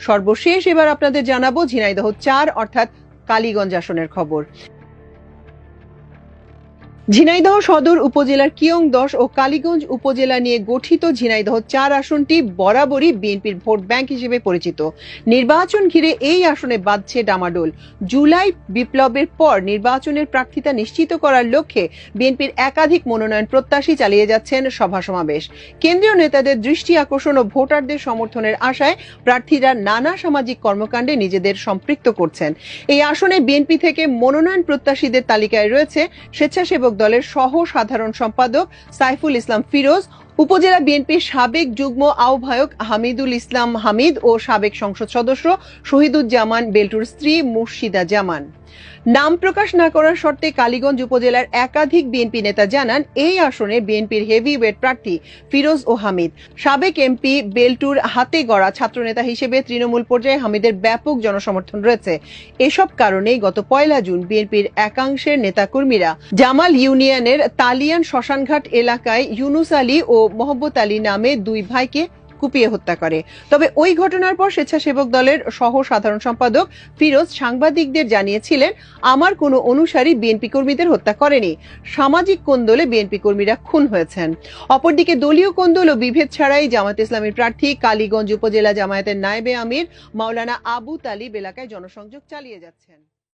সর্বশেষ এবার আপনাদের জানাবো ঝিনাইদহ 4 অর্থাৎ কালীগঞ্জ আসনের খবর। ঝিনাইদহ সদর উপজেলার কিয়ং 10 ও কালীগঞ্জ উপজেলা নিয়ে গঠিত ঝিনাইদহ 4 আসনটি বরাবরই বিএনপির ভোট ব্যাংক হিসেবে পরিচিত। নির্বাচন ঘিরে এই আসনে বাজছে ডামাডোল। জুলাই বিপ্লবের পর নির্বাচনের প্রার্থিতা নিশ্চিত করার লক্ষ্যে বিএনপির একাধিক মনোনয়ন প্রত্যাশী চালিয়ে যাচ্ছেন সভা সমাবেশ। কেন্দ্রীয় নেতাদের দৃষ্টি আকর্ষণ ও ভোটারদের সমর্থনের আশায় প্রার্থীরা নানা সামাজিক কর্মকাণ্ডে নিজেদের সম্পৃক্ত করছেন। এই আসনে বিএনপি থেকে মনোনয়ন প্রত্যাশীদের তালিকায় রয়েছে স্বেচ্ছাসেবক দলের সহ সাধারণ সম্পাদক সাইফুল ইসলাম ফিরোজ, উপজেলা বিএনপির সাবেক যুগ্ম আহ্বায়ক হামিদুল ইসলাম হামিদ ও সাবেক সংসদ সদস্য শহীদুজ্জামান বেল্টুর স্ত্রী মুর্শিদা জামান। নাম প্রকাশ না করার শর্তে কালীগঞ্জ উপজেলার একাধিক বিএনপি নেতা জানান, এই আসনে বিএনপির হেভিওয়েট প্রার্থী ফিরোজ ও হামিদ। সাবেক এমপি বেল্টুর হাতে গড়া ছাত্রনেতা হিসেবে তৃণমূল পর্যায়ে হামিদের ব্যাপক জনসমর্থন রয়েছে। এসব কারণেই গত 1 জুন বিএনপির একাংশের নেতাকর্মীরা জামাল ইউনিয়নের তালিয়ান শ্মশানঘাট এলাকায় ইউনুস আলী ও মোহাম্মদ আলী নামে 2 ভাইকে কুপিয়ে হত্যা করে। তবে ওই ঘটনার পর স্বেচ্ছাসেবক দলের সহ সাধারণ সম্পাদক ফিরোজ সাংবাদিকদের জানিয়েছিলেন, আমার কোনো অনুসারী বিএনপি কর্মীদের হত্যা করেনি। সামাজিক কোন্দলে বিএনপি কর্মীরা খুন হয়েছেন। অপরদিকে দলীয় কোন্দল ও বিভেদ ছাড়াই জামায়াত ইসলামীর প্রার্থী কালীগঞ্জ উপজেলা জামায়াতের নায়েবে আমির মাওলানা আবু তালিব এলাকায় জনসংযোগ চালিয়ে যাচ্ছেন।